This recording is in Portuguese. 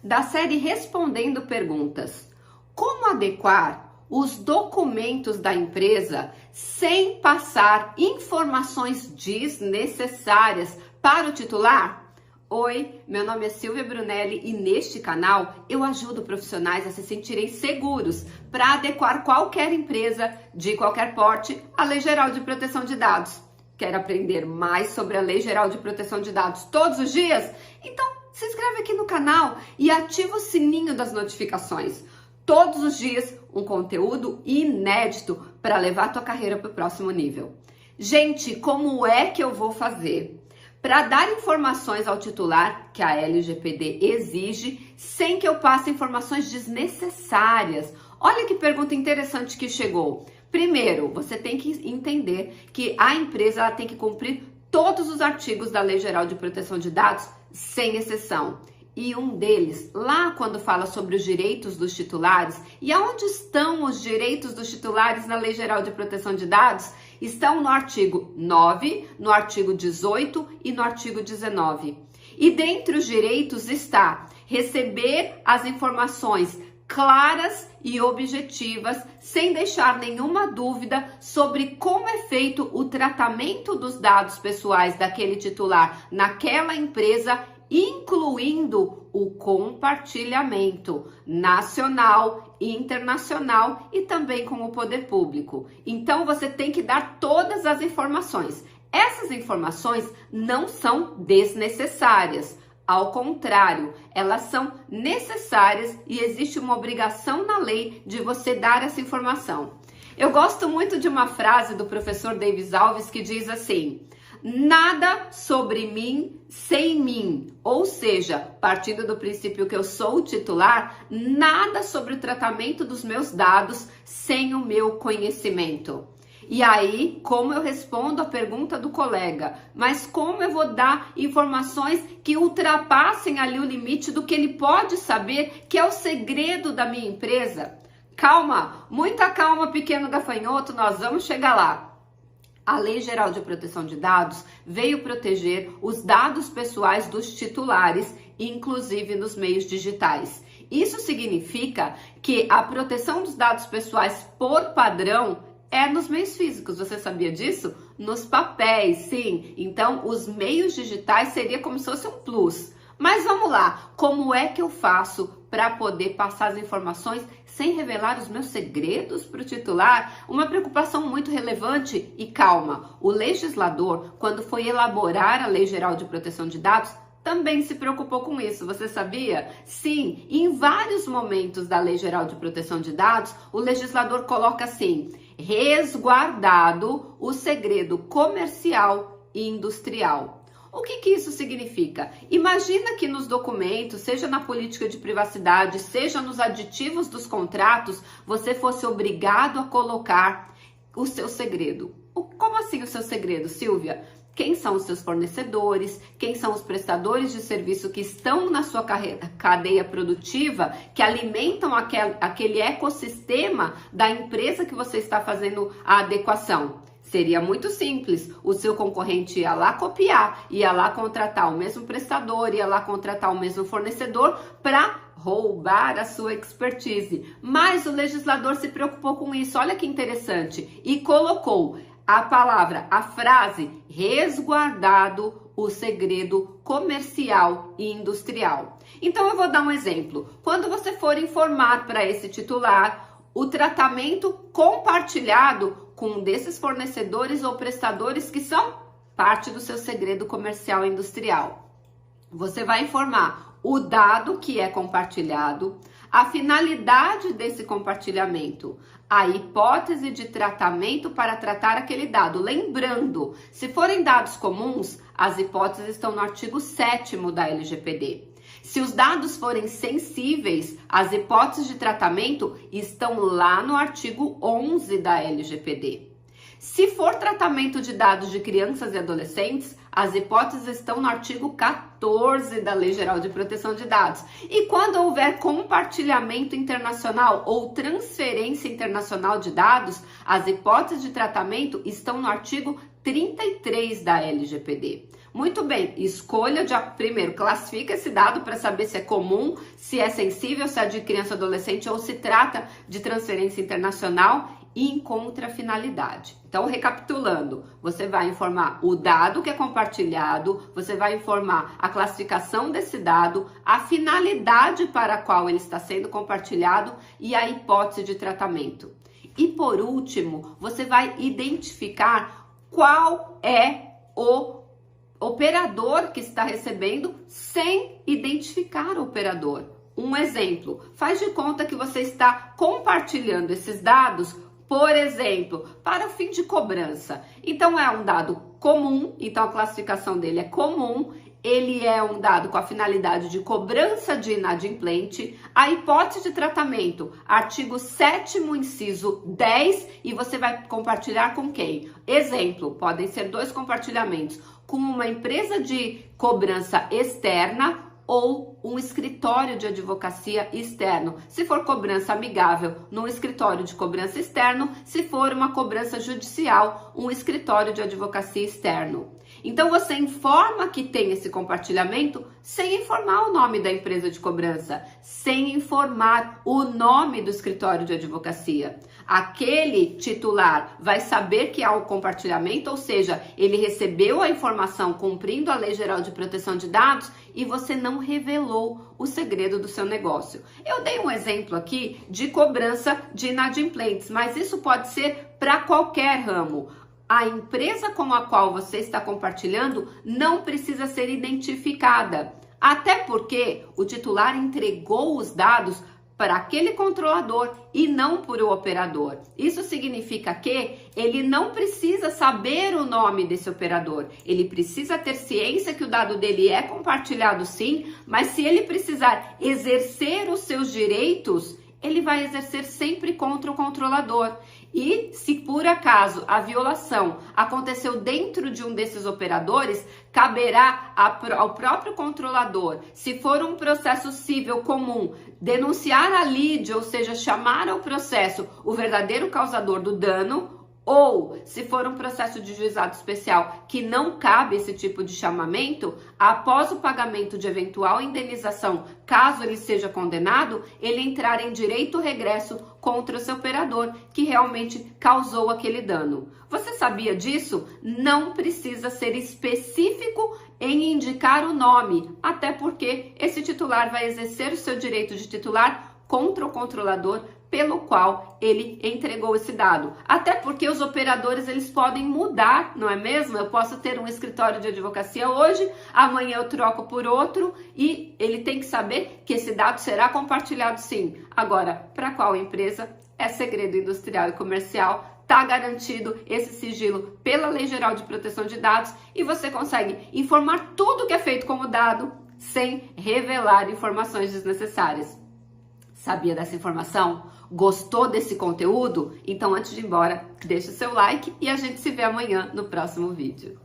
da série Respondendo Perguntas. Como adequar os documentos da empresa sem passar informações desnecessárias para o titular? Oi, meu nome é Silvia Brunelli e neste canal eu ajudo profissionais a se sentirem seguros para adequar qualquer empresa de qualquer porte à Lei Geral de Proteção de Dados. Quer aprender mais sobre a Lei Geral de Proteção de Dados todos os dias? Então se inscreve aqui no canal e ativa o sininho das notificações. Todos os dias um conteúdo inédito para levar a tua carreira para o próximo nível. Gente, como é que eu vou fazer para dar informações ao titular que a LGPD exige sem que eu passe informações desnecessárias? Olha que pergunta interessante que chegou. Primeiro, você tem que entender que a empresa ela tem que cumprir todos os artigos da Lei Geral de Proteção de Dados, sem exceção. E um deles, lá quando fala sobre os direitos dos titulares, e aonde estão os direitos dos titulares na Lei Geral de Proteção de Dados? Estão no artigo 9, no artigo 18 e no artigo 19. E dentre os direitos está receber as informações claras e objetivas, sem deixar nenhuma dúvida sobre como é feito o tratamento dos dados pessoais daquele titular naquela empresa, incluindo o compartilhamento nacional, internacional e também com o poder público. Então você tem que dar todas as informações. Essas informações não são desnecessárias. Ao contrário, elas são necessárias e existe uma obrigação na lei de você dar essa informação. Eu gosto muito de uma frase do professor Davis Alves que diz assim: nada sobre mim sem mim. Ou seja, partindo do princípio que eu sou o titular, nada sobre o tratamento dos meus dados sem o meu conhecimento. E aí, como eu respondo a pergunta do colega? Mas como eu vou dar informações que ultrapassem ali o limite do que ele pode saber, que é o segredo da minha empresa? Calma, muita calma, pequeno gafanhoto, nós vamos chegar lá. A Lei Geral de Proteção de Dados veio proteger os dados pessoais dos titulares, inclusive nos meios digitais. Isso significa que a proteção dos dados pessoais por padrão é nos meios físicos. Você sabia disso? Nos papéis, sim. Então, os meios digitais seria como se fosse um plus. Mas vamos lá, como é que eu faço para poder passar as informações sem revelar os meus segredos para o titular? Uma preocupação muito relevante e calma. O legislador, quando foi elaborar a Lei Geral de Proteção de Dados, também se preocupou com isso, você sabia? Sim, em vários momentos da Lei Geral de Proteção de Dados, o legislador coloca assim: resguardado o segredo comercial e industrial. O que isso significa? Imagina que nos documentos, seja na política de privacidade, seja nos aditivos dos contratos, você fosse obrigado a colocar o seu segredo. Como assim o seu segredo, Silvia? Quem são os seus fornecedores, quem são os prestadores de serviço que estão na sua cadeia produtiva, que alimentam aquele ecossistema da empresa que você está fazendo a adequação. Seria muito simples, o seu concorrente ia lá copiar, ia lá contratar o mesmo prestador, ia lá contratar o mesmo fornecedor para roubar a sua expertise. Mas o legislador se preocupou com isso, olha que interessante, e colocou a frase resguardado o segredo comercial e industrial. Então eu vou dar um exemplo. Quando você for informar para esse titular o tratamento compartilhado com um desses fornecedores ou prestadores que são parte do seu segredo comercial e industrial, você vai informar o dado que é compartilhado, a finalidade desse compartilhamento, a hipótese de tratamento para tratar aquele dado. Lembrando, se forem dados comuns, as hipóteses estão no artigo 7º da LGPD. Se os dados forem sensíveis, as hipóteses de tratamento estão lá no artigo 11 da LGPD. Se for tratamento de dados de crianças e adolescentes, as hipóteses estão no artigo 14 da Lei Geral de Proteção de Dados. E quando houver compartilhamento internacional ou transferência internacional de dados, as hipóteses de tratamento estão no artigo 33 da LGPD. Muito bem, escolha primeiro, classifica esse dado para saber se é comum, se é sensível, se é de criança ou adolescente ou se trata de transferência internacional e encontra a finalidade. Então, recapitulando, você vai informar o dado que é compartilhado, você vai informar a classificação desse dado, a finalidade para a qual ele está sendo compartilhado e a hipótese de tratamento. E por último, você vai identificar qual é o operador que está recebendo sem identificar o operador. Um exemplo, faz de conta que você está compartilhando esses dados, por exemplo, para o fim de cobrança. Então é um dado comum, então a classificação dele é comum, ele é um dado com a finalidade de cobrança de inadimplente, a hipótese de tratamento, artigo 7º, inciso 10, e você vai compartilhar com quem? Exemplo, podem ser 2 compartilhamentos, com uma empresa de cobrança externa ou um escritório de advocacia externo. Se for cobrança amigável, num escritório de cobrança externo. Se for uma cobrança judicial, um escritório de advocacia externo. Então você informa que tem esse compartilhamento sem informar o nome da empresa de cobrança, sem informar o nome do escritório de advocacia. Aquele titular vai saber que há o compartilhamento, ou seja, ele recebeu a informação cumprindo a Lei Geral de Proteção de Dados e você não revelou o segredo do seu negócio. Eu dei um exemplo aqui de cobrança de inadimplentes, mas isso pode ser para qualquer ramo. A empresa com a qual você está compartilhando não precisa ser identificada, até porque o titular entregou os dados para aquele controlador e não para o operador. Isso significa que ele não precisa saber o nome desse operador. Ele precisa ter ciência que o dado dele é compartilhado sim, mas se ele precisar exercer os seus direitos, ele vai exercer sempre contra o controlador. E se por acaso a violação aconteceu dentro de um desses operadores, caberá ao próprio controlador, se for um processo civil comum, denunciar a lide, ou seja, chamar ao processo o verdadeiro causador do dano, ou, se for um processo de juizado especial que não cabe esse tipo de chamamento, após o pagamento de eventual indenização, caso ele seja condenado, ele entrar em direito regresso contra o seu operador que realmente causou aquele dano. Você sabia disso? Não precisa ser específico em indicar o nome, até porque esse titular vai exercer o seu direito de titular contra o controlador pelo qual ele entregou esse dado. Até porque os operadores, eles podem mudar, não é mesmo? Eu posso ter um escritório de advocacia hoje, amanhã eu troco por outro e ele tem que saber que esse dado será compartilhado sim. Agora, para qual empresa? É segredo industrial e comercial. Está garantido esse sigilo pela Lei Geral de Proteção de Dados e você consegue informar tudo que é feito como dado sem revelar informações desnecessárias. Sabia dessa informação? Gostou desse conteúdo? Então, antes de ir embora, deixa o seu like e a gente se vê amanhã no próximo vídeo.